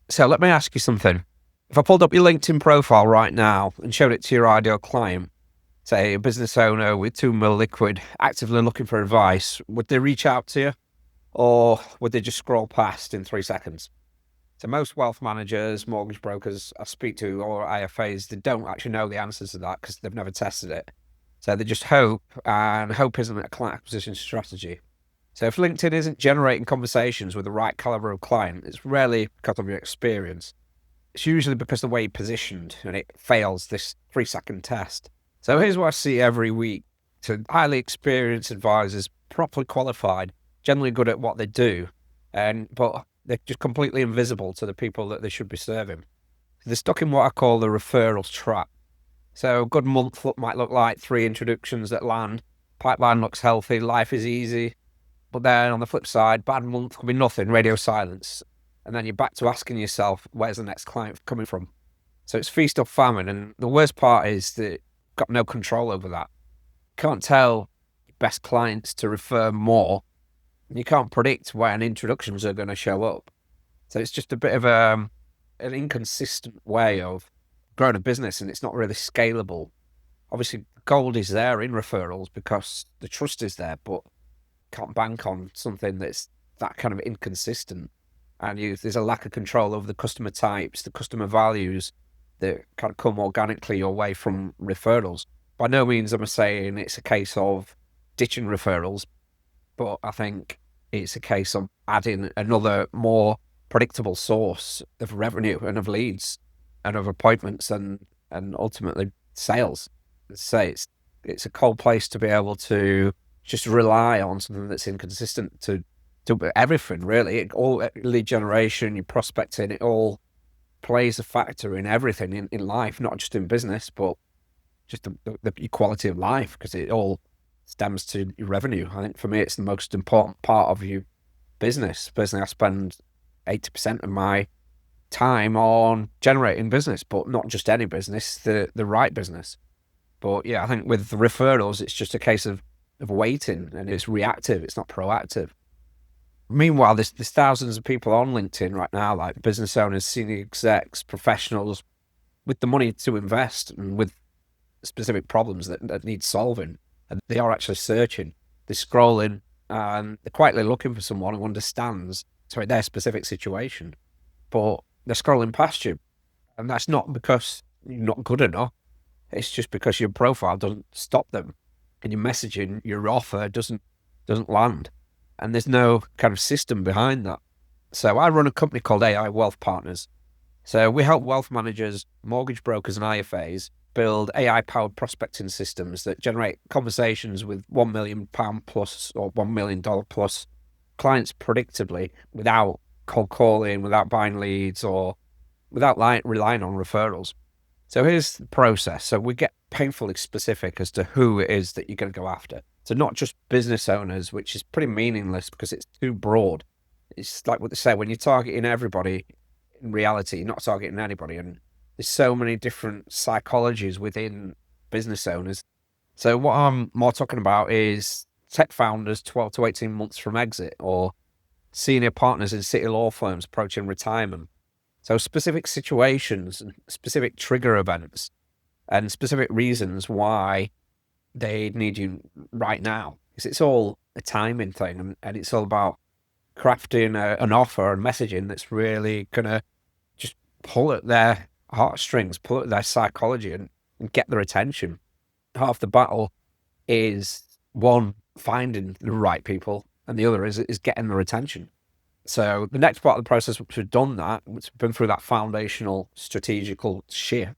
So let me ask you something. If I pulled up your LinkedIn profile right now and showed it to your ideal client, say a business owner with 2 mil liquid, actively looking for advice, would they reach out to you or would they just scroll past in 3 seconds? So most wealth managers, mortgage brokers I speak to, or IFAs, they don't actually know the answers to that because they've never tested it. So they just hope, and hope isn't a client acquisition strategy. So if LinkedIn isn't generating conversations with the right caliber of client, it's rarely because of your experience. It's usually because of the way you're positioned and it fails this 3 second test. So here's what I see every week. So highly experienced advisors, properly qualified, generally good at what they do, but they're just completely invisible to the people that they should be serving. They're stuck in what I call the referrals trap. So a good month might look like 3 introductions that land, pipeline looks healthy, life is easy. But then on the flip side, bad month could be nothing, radio silence. And then you're back to asking yourself, where's the next client coming from? So it's feast or famine. And the worst part is that you've got no control over that. You can't tell your best clients to refer more. You can't predict when introductions are going to show up. So it's just a bit of an inconsistent way of growing a business, and it's not really scalable. Obviously, gold is there in referrals because the trust is there, but can't bank on something that's that kind of inconsistent. And there's a lack of control over the customer types, the customer values that kind of come organically your way from referrals. By no means am I saying it's a case of ditching referrals, but I think it's a case of adding another more predictable source of revenue and of leads and of appointments and ultimately sales. Say it's a cold place to be able to just rely on something that's inconsistent to everything, really. All lead generation, your prospecting, it all plays a factor in everything in life, not just in business, but just the quality of life, because it all stems to your revenue. I think for me, it's the most important part of your business. Personally, I spend 80% of my time on generating business, but not just any business, the right business. But yeah, I think with the referrals, it's just a case of waiting, and it's reactive. It's not proactive. Meanwhile, there's thousands of people on LinkedIn right now, like business owners, senior execs, professionals, with the money to invest and with specific problems that need solving. And they are actually searching. They're scrolling and they're quietly looking for someone who understands their specific situation. But they're scrolling past you. And that's not because you're not good enough. It's just because your profile doesn't stop them, and your messaging, your offer doesn't land, and there's no kind of system behind that. So I run a company called AI Wealth Partners. So we help wealth managers, mortgage brokers, and IFAs build AI-powered prospecting systems that generate conversations with £1 million plus or $1 million plus clients predictably, without cold calling, without buying leads, or without relying on referrals. So here's the process. So we get painfully specific as to who it is that you're going to go after. So not just business owners, which is pretty meaningless because it's too broad. It's like what they say, when you're targeting everybody, in reality, you're not targeting anybody. And there's so many different psychologies within business owners. So what I'm more talking about is tech founders 12 to 18 months from exit, or senior partners in city law firms approaching retirement. So specific situations and specific trigger events and specific reasons why they need you right now. Because it's all a timing thing, and it's all about crafting an offer and messaging that's really going to just pull at their heartstrings, pull at their psychology and get their attention. Half the battle is, one, finding the right people, and the other is getting their attention. So the next part of the process, once we've done that, once we've been through that foundational strategical shift,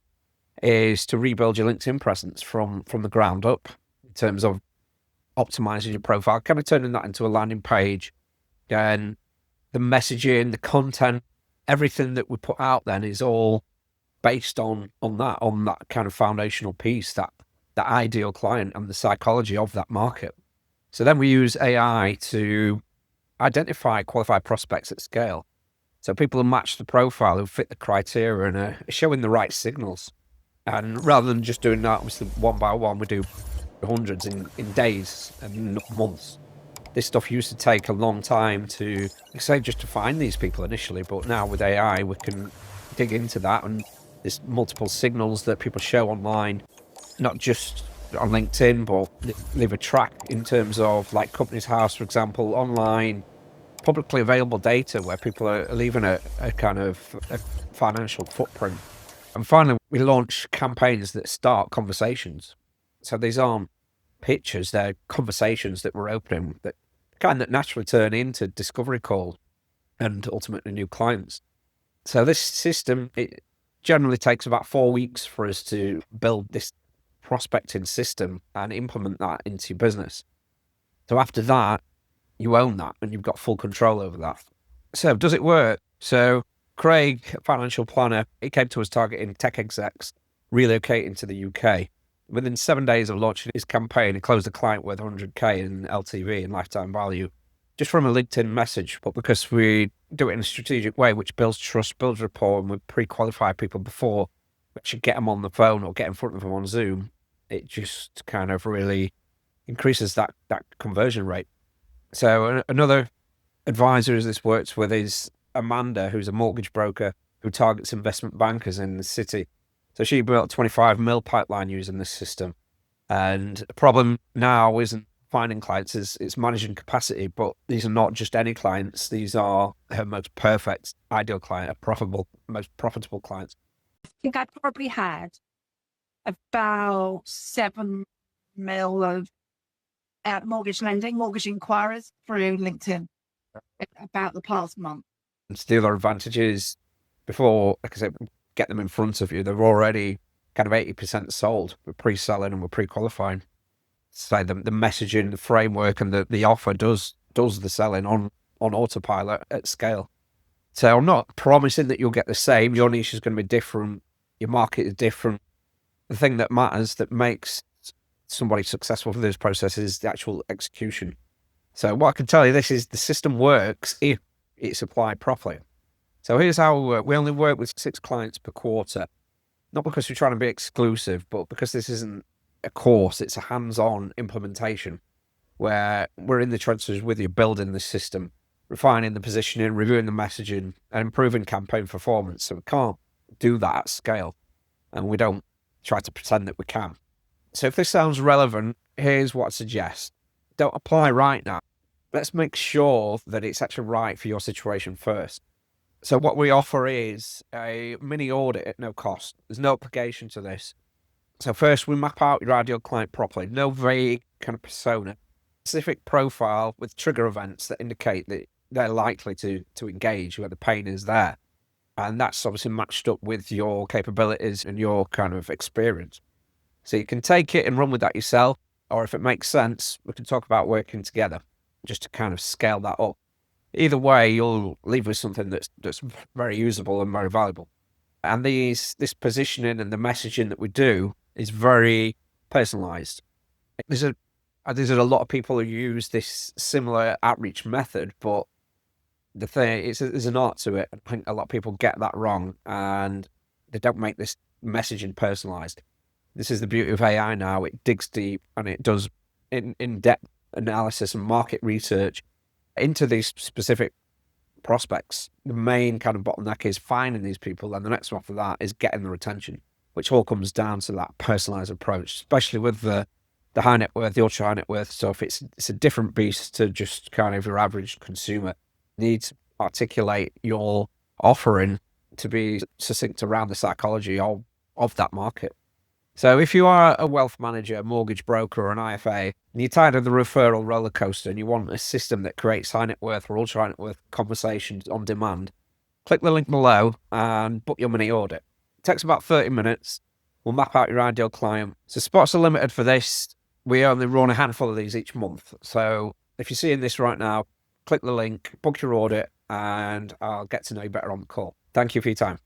is to rebuild your LinkedIn presence from the ground up in terms of optimizing your profile, kind of turning that into a landing page. And the messaging, the content, everything that we put out then is all based on that kind of foundational piece, that ideal client and the psychology of that market. So then we use AI to identify qualified prospects at scale. So people who match the profile, who fit the criteria and are showing the right signals. And rather than just doing that, obviously, one by one, we do hundreds in days and not months. This stuff used to take a long time to, like I say, just to find these people initially, but now with AI, we can dig into that, and there's multiple signals that people show online, not just on LinkedIn, but leave a track in terms of like Companies House, for example, online, publicly available data where people are leaving a kind of a financial footprint. And finally, we launch campaigns that start conversations. So these aren't pictures, they're conversations that we're opening that kind of naturally turn into discovery calls and ultimately new clients. So this system, it generally takes about 4 weeks for us to build this prospecting system and implement that into your business. So after that, you own that and you've got full control over that. So does it work? So Craig, a financial planner, he came to us targeting tech execs relocating to the UK. Within 7 days of launching his campaign, he closed a client worth 100K in LTV and lifetime value just from a LinkedIn message. But because we do it in a strategic way, which builds trust, builds rapport, and we pre-qualify people before we actually get them on the phone or get in front of them on Zoom, it just kind of really increases that conversion rate. So another advisor this works with is Amanda, who's a mortgage broker who targets investment bankers in the city. So she built 25 mil pipeline using this system. And the problem now isn't finding clients, it's managing capacity. But these are not just any clients. These are her most perfect, ideal client, most profitable clients. I think I probably had about 7 mil of mortgage lending, mortgage inquiries through LinkedIn about the past month. And the other advantage is before, like I said, get them in front of you, they're already kind of 80% sold. We're pre-selling and we're pre-qualifying. So the messaging, the framework, and the offer does the selling on autopilot at scale. So I'm not promising that you'll get the same. Your niche is going to be different. Your market is different. The thing that matters, that makes somebody successful for this process, is the actual execution. So what I can tell you, this is the system works if it's applied properly. So here's how we work. We only work with 6 clients per quarter, not because we're trying to be exclusive, but because this isn't a course, it's a hands-on implementation where we're in the trenches with you, building the system, refining the positioning, reviewing the messaging, and improving campaign performance. So we can't do that at scale, and we don't try to pretend that we can. So if this sounds relevant, here's what I suggest. Don't apply right now. Let's make sure that it's actually right for your situation first. So what we offer is a mini audit at no cost. There's no obligation to this. So first, we map out your ideal client properly. No vague kind of persona. Specific profile with trigger events that indicate that they're likely to engage, where the pain is there. And that's obviously matched up with your capabilities and your kind of experience. So you can take it and run with that yourself, or if it makes sense, we can talk about working together just to kind of scale that up. Either way, you'll leave with something that's very usable and very valuable. And this positioning and the messaging that we do is very personalized. There's a lot of people who use this similar outreach method, but the thing is, there's an art to it. I think a lot of people get that wrong, and they don't make this messaging personalized. This is the beauty of AI now. It digs deep and it does in-depth analysis and market research into these specific prospects. The main kind of bottleneck is finding these people, and the next one after that is getting the retention, which all comes down to that personalized approach, especially with the high net worth, the ultra high net worth stuff. It's a different beast to just kind of your average consumer. You need to articulate your offering to be succinct around the psychology of that market. So if you are a wealth manager, a mortgage broker, or an IFA, and you're tired of the referral roller coaster and you want a system that creates high net worth or ultra high net worth conversations on demand, click the link below and book your mini audit. It takes about 30 minutes. We'll map out your ideal client. So spots are limited for this. We only run a handful of these each month. So if you're seeing this right now, click the link, book your audit, and I'll get to know you better on the call. Thank you for your time.